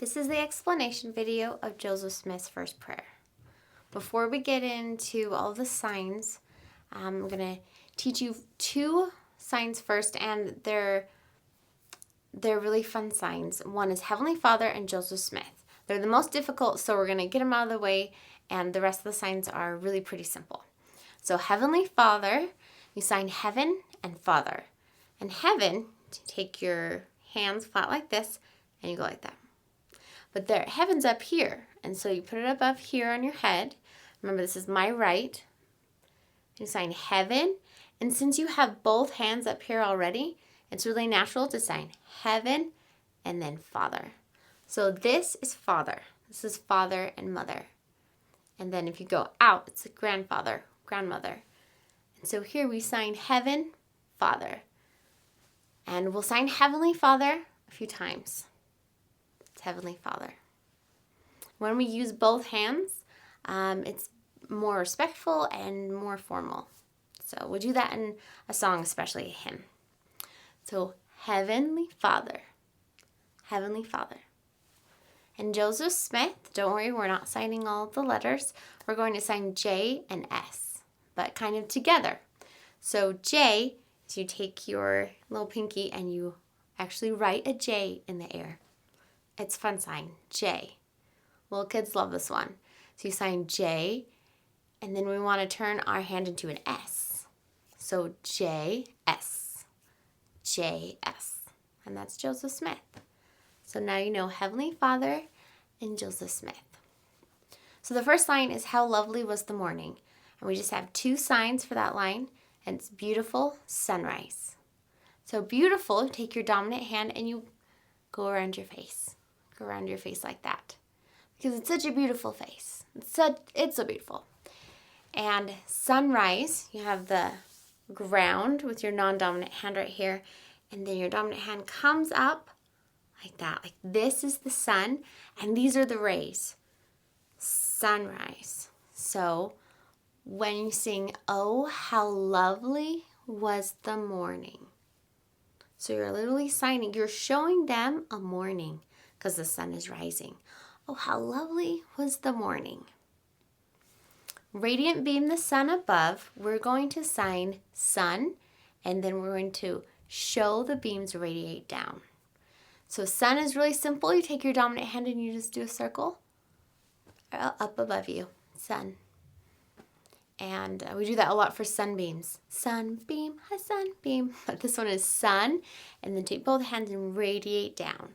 This is the explanation video of Joseph Smith's first prayer. Before we get into all the signs, I'm going to teach you two signs first, and they're really fun signs. One is Heavenly Father and Joseph Smith. They're the most difficult, so we're going to get them out of the way, and the rest of the signs are really pretty simple. So Heavenly Father, you sign heaven and Father. And heaven, take your hands flat like this, and you go like that. But there, heaven's up here, and so you put it above here on your head. Remember, this is my right. You sign heaven, and since you have both hands up here already, it's really natural to sign heaven and then Father. So this is Father. This is Father and Mother. And then if you go out, it's grandfather, grandmother. And so here we sign heaven, Father. And we'll sign Heavenly Father a few times. It's Heavenly Father. When we use both hands, it's more respectful and more formal. So we'll do that in a song, especially a hymn. So Heavenly Father, Heavenly Father. And Joseph Smith, don't worry, we're not signing all of the letters. We're going to sign J and S, but kind of together. So J is you take your little pinky and you actually write a J in the air. It's a fun sign, J. Little kids love this one. So you sign J, and then we want to turn our hand into an S. So J, S, J, S. And that's Joseph Smith. So now you know Heavenly Father and Joseph Smith. So the first line is how lovely was the morning. And we just have two signs for that line. And it's beautiful sunrise. So beautiful, take your dominant hand and you go around your face. Go around your face like that. Because it's such a beautiful face. It's so beautiful. And sunrise, you have the ground with your non-dominant hand right here. And then your dominant hand comes up like that. Like this is the sun. And these are the rays. Sunrise. So when you sing, oh, how lovely was the morning. So you're literally signing, you're showing them a morning because the sun is rising. Oh, how lovely was the morning. Radiant beam the sun above, we're going to sign sun, and then we're going to show the beams radiate down. So sun is really simple. You take your dominant hand and you just do a circle up above you, sun. And we do that a lot for sunbeams. Sunbeam, a sunbeam. But this one is sun, and then take both hands and radiate down.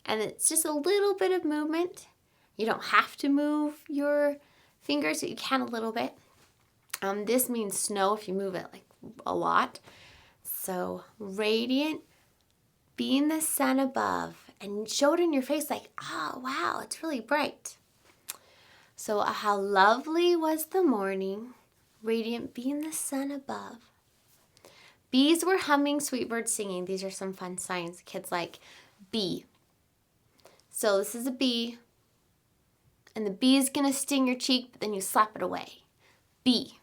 And it's just a little bit of movement. You don't have to move your fingers, but you can a little bit. This means snow if you move it like a lot. So radiant, beam the sun above, and show it in your face like, oh, wow, it's really bright. So how lovely was the morning, radiant beam the sun above. Bees were humming, sweet birds singing. These are some fun signs kids like. Bee. So this is a bee, and the bee is going to sting your cheek, but then you slap it away. Bee.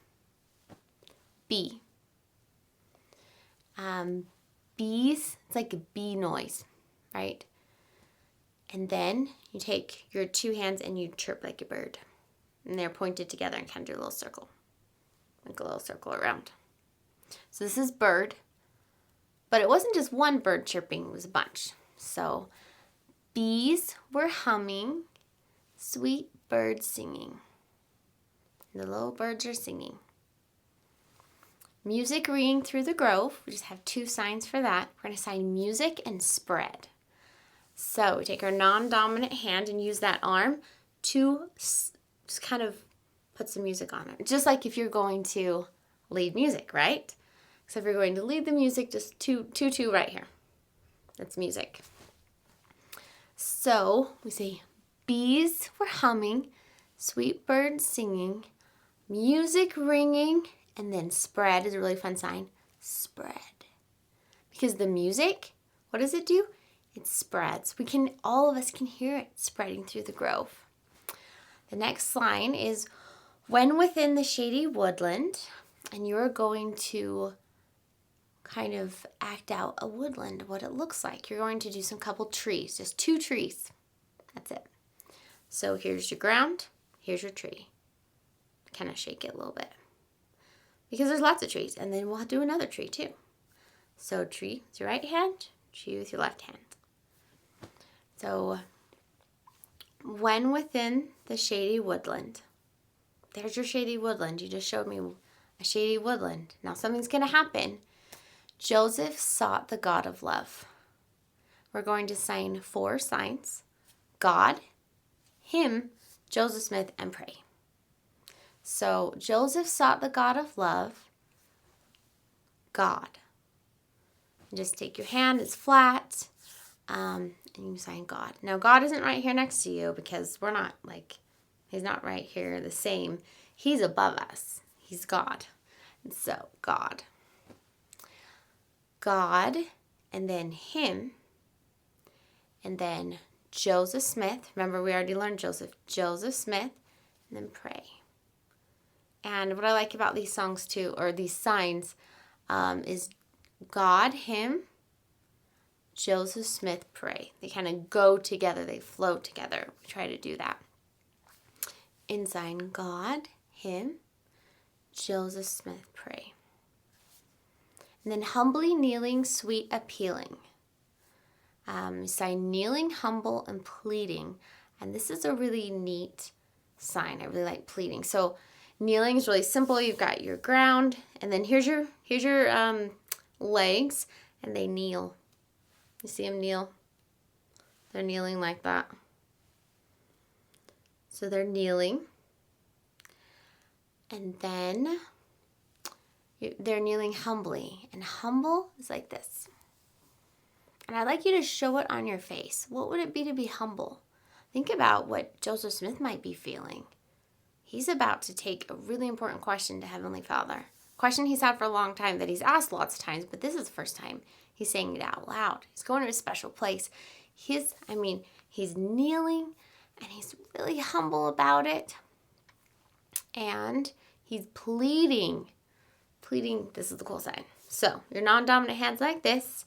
Bee. Bees, it's like a bee noise, right? And then you take your two hands and you chirp like a bird. And they're pointed together and kind of do a little circle. Like a little circle around. So this is bird. But it wasn't just one bird chirping, it was a bunch. So bees were humming, sweet birds singing. The little birds are singing. Music ringing through the grove. We just have two signs for that. We're going to sign music and spread. So we take our non-dominant hand and use that arm to just kind of put some music on it. Just like if you're going to lead music, right? So if you're going to lead the music, just two right here. That's music. So we say bees were humming, sweet birds singing, music ringing, and then spread is a really fun sign. Spread. Because the music, what does it do? It spreads. All of us can hear it spreading through the grove. The next line is when within the shady woodland, and you're going to kind of act out a woodland, what it looks like. You're going to do some couple trees, just two trees. That's it. So here's your ground, here's your tree. Kind of shake it a little bit. Because there's lots of trees. And then we'll do another tree too. So tree with your right hand, tree with your left hand. So when within the shady woodland, there's your shady woodland. You just showed me a shady woodland. Now something's going to happen. Joseph sought the God of love. We're going to sign 4 signs. God, him, Joseph Smith, and pray. So Joseph sought the God of love. God. Just take your hand, it's flat, and you sign God. Now God isn't right here next to you because we're not he's not right here the same. He's above us. He's God. And so God. God, and then him, and then Joseph Smith. Remember, we already learned Joseph. Joseph Smith, and then pray. And what I like about these songs too, or these signs, is God, him, Joseph Smith, pray. They kind of go together. They flow together. We try to do that. In sign, God, him, Joseph Smith, pray. And then humbly kneeling, sweet appealing. Sign kneeling, humble, and pleading. And this is a really neat sign. I really like pleading. So kneeling is really simple. You've got your ground, and then here's your legs, and they kneel. You see them kneel? They're kneeling like that. So they're kneeling. And then they're kneeling humbly. And humble is like this. And I'd like you to show it on your face. What would it be to be humble? Think about what Joseph Smith might be feeling. He's about to take a really important question to Heavenly Father. A question he's had for a long time that he's asked lots of times, but this is the first time he's saying it out loud. He's going to a special place. He's kneeling, and he's really humble about it. And he's pleading. This is the cool sign. So your non-dominant hand's like this,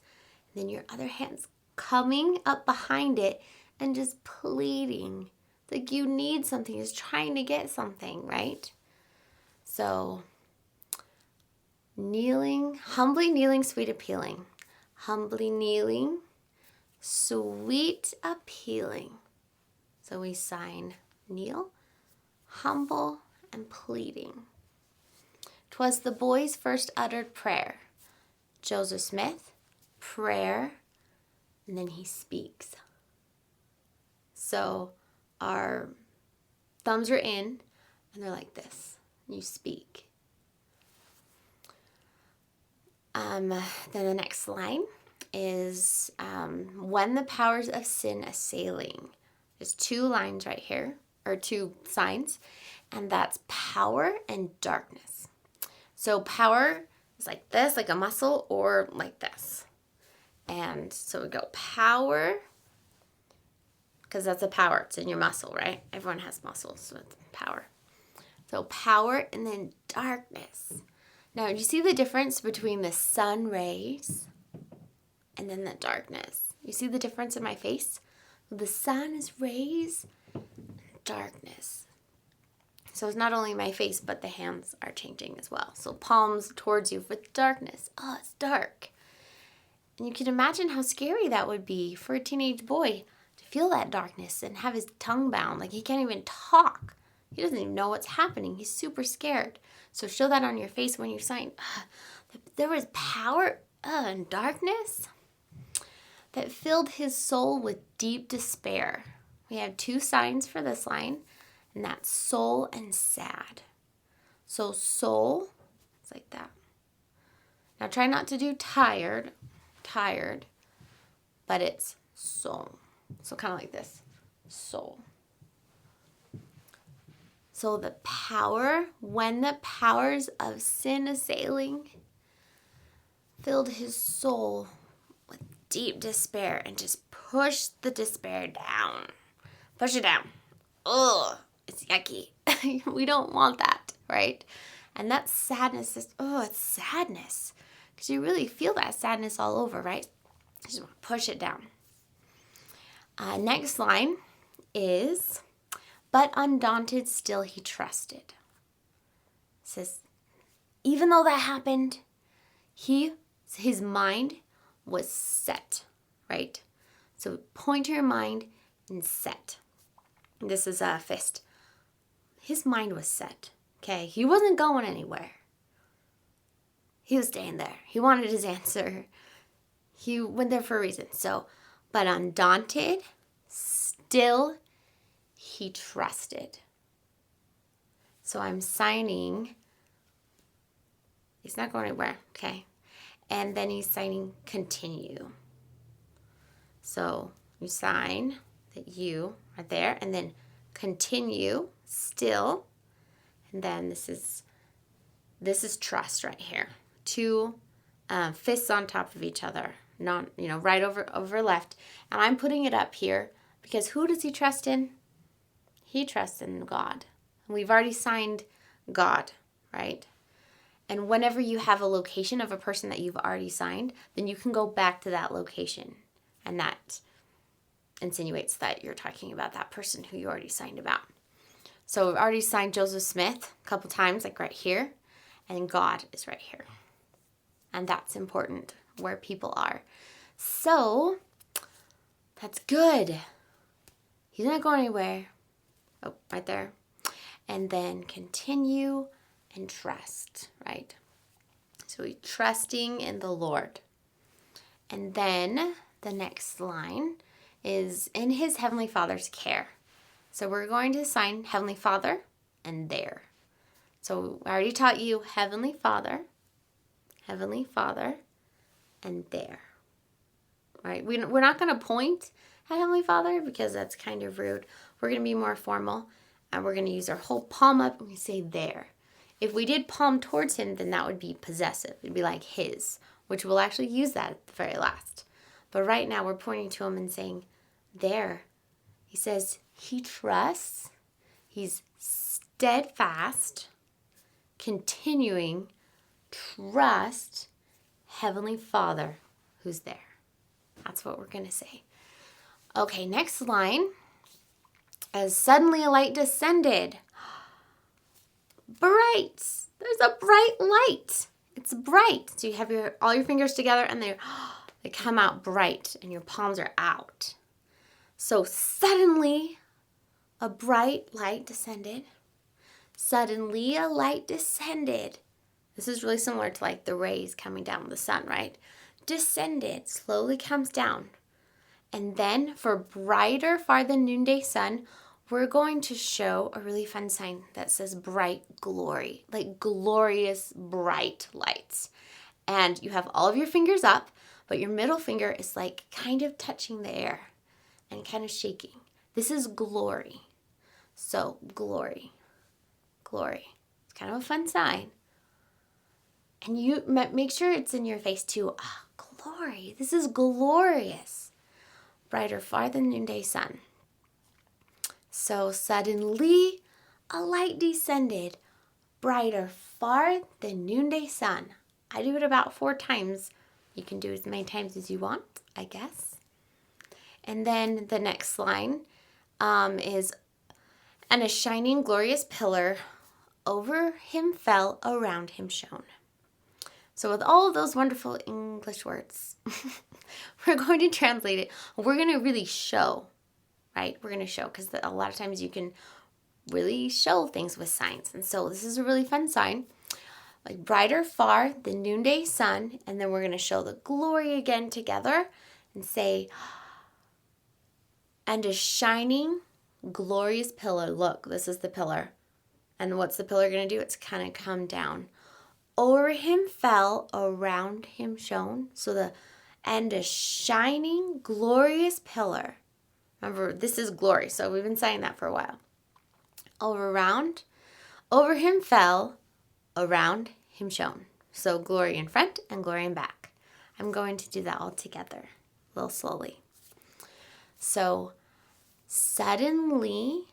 and then your other hand's coming up behind it and just pleading. It's like you need something. He's trying to get something, right? So kneeling, humbly kneeling, sweet appealing. Humbly kneeling, sweet appealing. So we sign kneel, humble, and pleading. 'Twas the boy's first uttered prayer. Joseph Smith, prayer, and then he speaks. So our thumbs are in, and they're like this. You speak. Then the next line is when the pow'rs of sin assailing. There's 2 lines right here, or 2 signs, and that's power and darkness. So power is like this, like a muscle, or like this. And so we go power, because that's a power. It's in your muscle, right? Everyone has muscles, so it's power. So power, and then darkness. Now, do you see the difference between the sun rays and then the darkness? You see the difference in my face? The sun is rays, darkness. So it's not only my face, but the hands are changing as well. So palms towards you with darkness. Oh, it's dark. And you can imagine how scary that would be for a teenage boy to feel that darkness and have his tongue bound. Like he can't even talk. He doesn't even know what's happening. He's super scared. So show that on your face when you sign. There was power and darkness that filled his soul with deep despair. We have 2 signs for this line, and that's soul and sad. So soul, it's like that. Now try not to do tired, but it's soul. So kind of like this, soul. So the power, when the pow'rs of sin assailing filled his soul with deep despair and just pushed the despair down. Push it down. Ugh, it's yucky. We don't want that, right? And that sadness is, it's sadness. Because you really feel that sadness all over, right? You just want to push it down. Next line is, but undaunted still he trusted. It says, even though that happened, his mind was set, right? So point to your mind and set. This is a fist. His mind was set, okay? He wasn't going anywhere. He was staying there. He wanted his answer. He went there for a reason. So, but undaunted, still he trusted. So I'm signing, he's not going anywhere, okay? And then he's signing continue. So you sign that you are there, and then continue, still, and then this is trust right here. Two fists on top of each other, not right over left, and I'm putting it up here because who does he trust in? He trusts in God. We've already signed God, right? And whenever you have a location of a person that you've already signed, then you can go back to that location, and that insinuates that you're talking about that person who you already signed about. So we've already signed Joseph Smith a couple times, like right here, and God is right here. And that's important where people are. So that's good. He's not going anywhere. Oh, right there. And then continue and trust, right? So we're trusting in the Lord. And then the next line is in his Heavenly Father's care. So we're going to sign Heavenly Father and there. So I already taught you Heavenly Father, and there. Right? We're not going to point at Heavenly Father because that's kind of rude. We're going to be more formal, and we're going to use our whole palm up and we say there. If we did palm towards him, then that would be possessive. It'd be like his, which we'll actually use that at the very last. But right now we're pointing to him and saying there. He says he trusts, he's steadfast, continuing, trust Heavenly Father who's there. That's what we're going to say. Okay, next line. As suddenly a light descended. Bright. There's a bright light. It's bright. So you have all your fingers together and they come out bright and your palms are out. So suddenly a bright light descended. Suddenly a light descended. This is really similar to like the rays coming down with the sun, right? Descended, slowly comes down. And then for brighter far than noonday sun, we're going to show a really fun sign that says bright glory, like glorious bright lights. And you have all of your fingers up, but your middle finger is like kind of touching the air and kind of shaking. This is glory. So glory. It's kind of a fun sign. And you make sure it's in your face too. Ah, glory. This is glorious. Brighter far than noonday sun. So suddenly a light descended, brighter far than noonday sun. I do it about 4 times. You can do as many times as you want, I guess. And then the next line is, and a shining glorious pillar over him fell, around him shone. So with all of those wonderful English words, we're going to translate it. We're going to really show, right? We're going to show because a lot of times you can really show things with signs. And so this is a really fun sign. Like brighter far than noonday sun. And then we're going to show the glory again together and say, and a shining glorious pillar. Look, this is the pillar. And what's the pillar going to do? It's kind of come down. Over him fell, around him shone. So and a shining, glorious pillar. Remember, this is glory. So we've been saying that for a while. Over him fell, around him shone. So glory in front and glory in back. I'm going to do that all together, a little slowly. So suddenly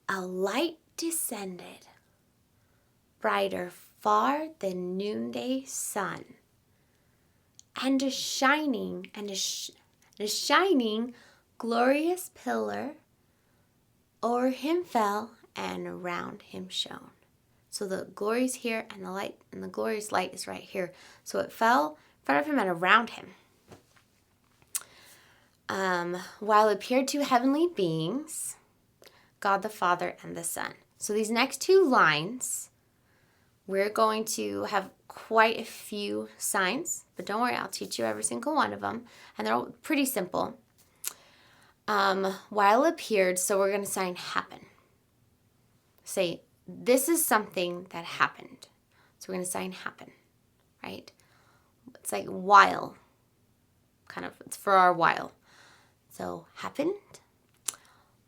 a light descended, brighter far than noonday sun, and a shining glorious pillar O'er him fell, and around him shone. So the glory's here, and the light, and the glorious light is right here. So it fell in front of him and around him. While it appeared to heavenly beings, God the Father and the Son. So these next two lines, we're going to have quite a few signs, but don't worry, I'll teach you every single one of them, and they're all pretty simple. While it appeared, so we're going to sign happen. Say, this is something that happened. So we're going to sign happen, right? It's like while, kind of, it's for our while. So happened,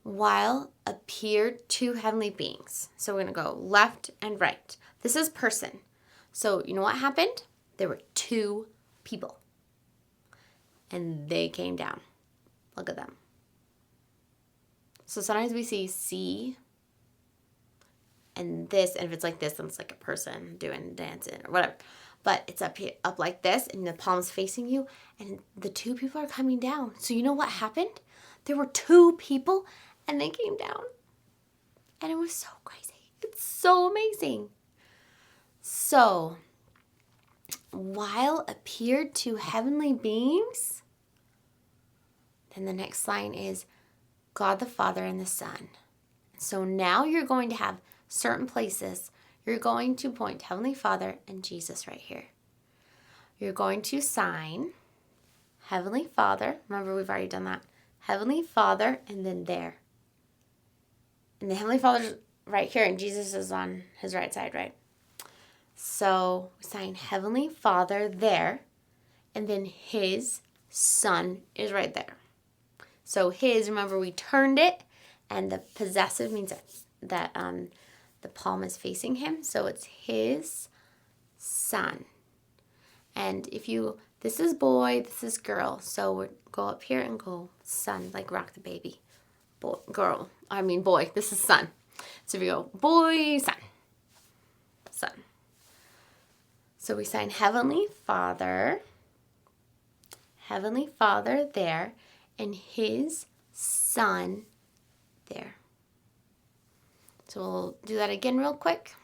while appeared to heavenly beings. So we're going to go left and right. This is person. So you know what happened? There were two people. And they came down. Look at them. So sometimes we see and this, and if it's like this, then it's like a person doing dancing or whatever. But it's up here, up like this, and the palm's facing you, and the two people are coming down. So you know what happened? There were two people, and they came down. And it was so crazy. It's so amazing. So, while appeared to heavenly beings, then the next line is God the Father and the Son. So now you're going to have certain places. You're going to point Heavenly Father and Jesus right here. You're going to sign Heavenly Father. Remember, we've already done that. Heavenly Father, and then there. And the Heavenly Father's right here, and Jesus is on his right side, right? So we sign Heavenly Father there, and then his Son is right there. So his, remember, we turned it, and the possessive means that the palm is facing him. So it's his Son. And if you, this is boy, this is girl. So we go up here and go son, like rock the baby. Boy, girl, boy, this is son. So we go boy, son, son. So we sign Heavenly Father there, and his Son there. So we'll do that again real quick.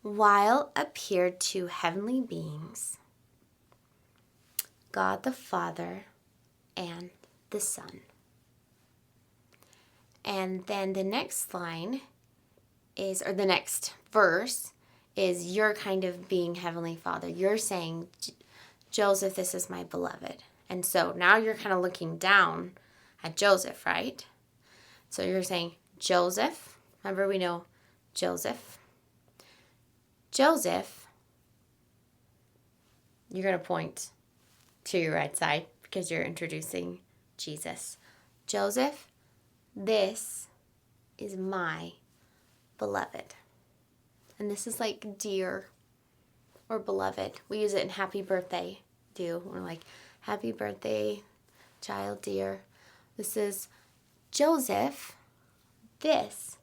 While appeared to heavenly beings, God the Father and the Son. And then the next line is, or the next verse is, you're kind of being Heavenly Father. You're saying, Joseph, this is my beloved. And so now you're kind of looking down at Joseph, right? So you're saying, Joseph, remember we know Joseph. Joseph, you're going to point to your right side because you're introducing Jesus. Joseph, this is my beloved. And this is like dear or beloved. We use it in happy birthday, We're like, happy birthday, child dear. This is Joseph, this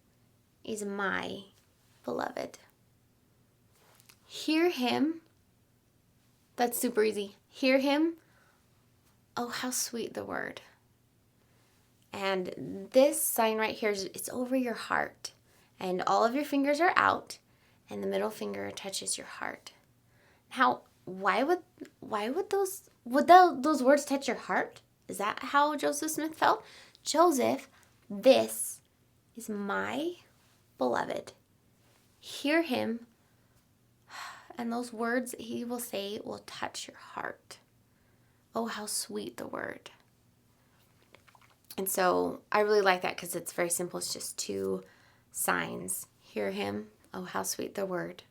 is my beloved. Hear him. That's super easy. Hear him. Oh, how sweet the word. And this sign right here, it's over your heart. And all of your fingers are out, and the middle finger touches your heart. Now, why would those words touch your heart? Is that how Joseph Smith felt? Joseph, this is my beloved. Hear him. And those words he will say will touch your heart. Oh, how sweet the word. And so I really like that because it's very simple. It's just two signs. Hear him. Oh, how sweet the word.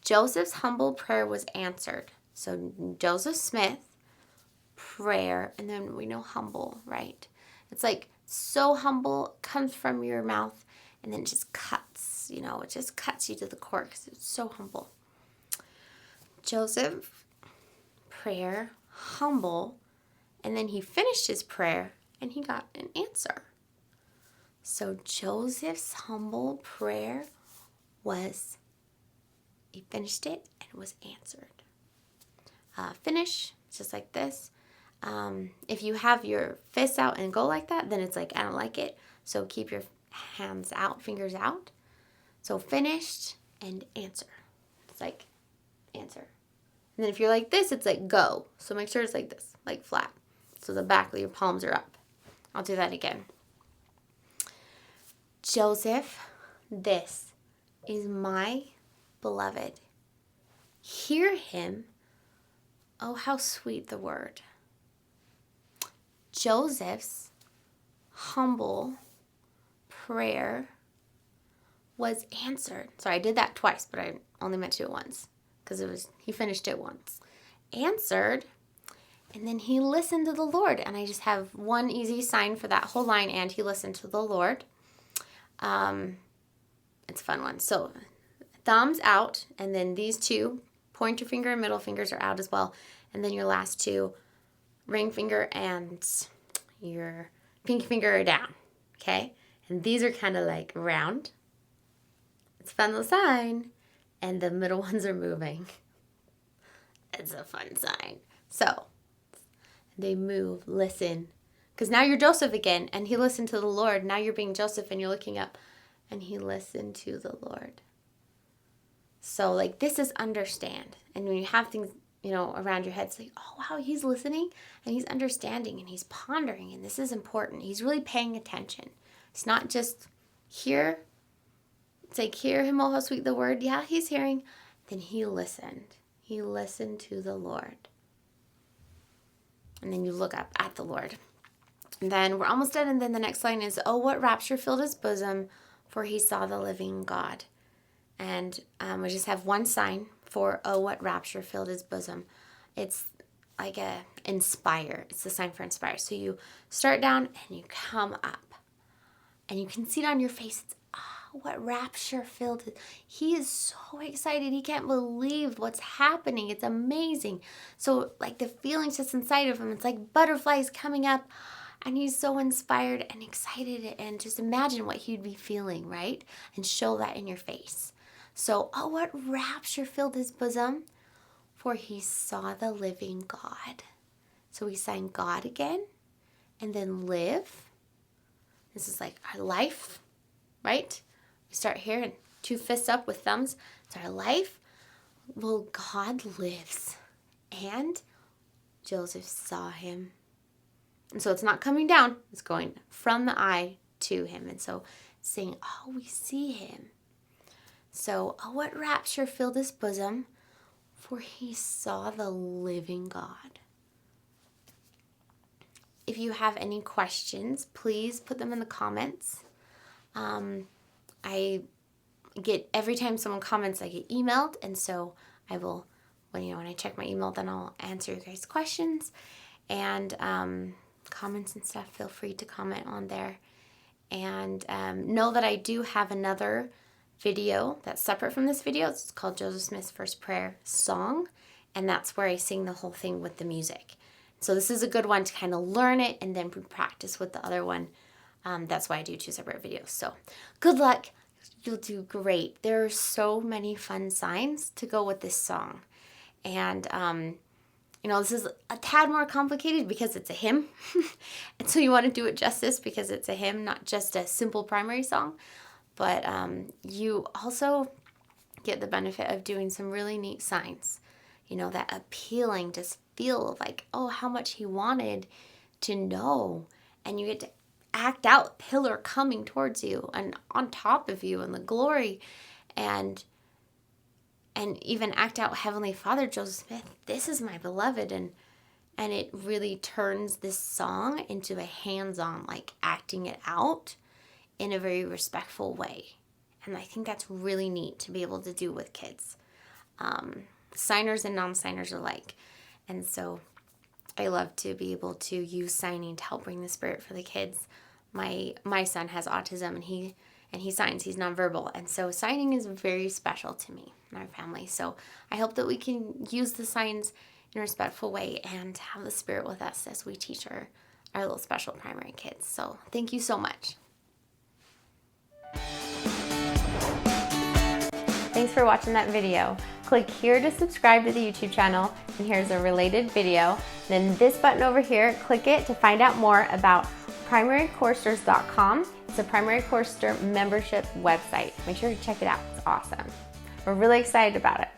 Joseph's humble prayer was answered. So Joseph Smith, prayer, and then we know humble, right? It's like so humble, comes from your mouth, and then it just cuts, it just cuts you to the core because it's so humble. Joseph, prayer, humble, and then he finished his prayer and he got an answer. So Joseph's humble prayer he finished it and it was answered. Finish, just like this. If you have your fists out and go like that, then it's like, I don't like it. So keep your hands out, fingers out. So finished and answer. It's like answer. And then if you're like this, it's like go. So make sure it's like this, like flat. So the back of your palms are up. I'll do that again. Joseph, this is my beloved. Hear him. Oh, how sweet the word. Joseph's humble prayer was answered. Sorry, I did that twice, but I only meant to do it once because he finished it once. Answered, and then he listened to the Lord. And I just have one easy sign for that whole line, and he listened to the Lord. It's a fun one. So thumbs out, and then these two, pointer finger and middle fingers are out as well. And then your last two, ring finger and your pinky finger are down. Okay? And these are kind of like round. It's a fun little sign. And the middle ones are moving. It's a fun sign. So they move, listen. Because now you're Joseph again, and he listened to the Lord. Now you're being Joseph, and you're looking up, and he listened to the Lord. So, like, this is understand. And when you have things, around your head, it's like, oh, wow, he's listening, and he's understanding, and he's pondering, and this is important. He's really paying attention. It's not just hear. It's like, hear him, oh, how sweet the word. Yeah, he's hearing. Then he listened. He listened to the Lord. And then you look up at the Lord. And then we're almost done. And then the next line is, oh, what rapture filled his bosom, for he saw the living God. And we just have one sign for, oh, what rapture filled his bosom. It's like a inspire. It's the sign for inspire. So you start down and you come up. And you can see it on your face. It's, what rapture filled his. He is so excited. He can't believe what's happening. It's amazing. So like the feelings just inside of him, it's like butterflies coming up. And he's so inspired and excited, and just imagine what he'd be feeling, right? And show that in your face. So, oh, what rapture filled his bosom, for he saw the living God. So we sign God again, and then live. This is like our life, right? We start here, and two fists up with thumbs. It's our life. Well, God lives, and Joseph saw him. And so it's not coming down. It's going from the eye to him. And so saying, oh, we see him. So, oh, what rapture filled his bosom, for he saw the living God. If you have any questions, please put them in the comments. I get, every time someone comments, I get emailed. And so I will, when I check my email, then I'll answer your guys' questions. And, comments and stuff, feel free to comment on there. And know that I do have another video that's separate from this video. It's called Joseph Smith's First Prayer Song, and that's where I sing the whole thing with the music. So this is a good one to kind of learn it and then practice with the other one. That's why I do two separate videos. So good luck. You'll do great. There are so many fun signs to go with this song. And this is a tad more complicated because it's a hymn. And so you want to do it justice because it's a hymn, not just a simple primary song. But you also get the benefit of doing some really neat signs, that appealing, just feel like, oh, how much he wanted to know. And you get to act out pillar coming towards you and on top of you and the glory, and even act out Heavenly Father, Joseph Smith, this is my beloved. And it really turns this song into a hands-on, like acting it out in a very respectful way. And I think that's really neat to be able to do with kids. Signers and non-signers alike. And so I love to be able to use signing to help bring the spirit for the kids. My son has autism, and he signs. He's nonverbal. And so signing is very special to me and our family. So I hope that we can use the signs in a respectful way and have the spirit with us as we teach our little special primary kids. So thank you so much. Thanks for watching that video. Click here to subscribe to the YouTube channel, and here's a related video. Then this button over here, click it to find out more about primarychoristers.com. It's a Primary Chorister membership website. Make sure to check it out. It's awesome. We're really excited about it.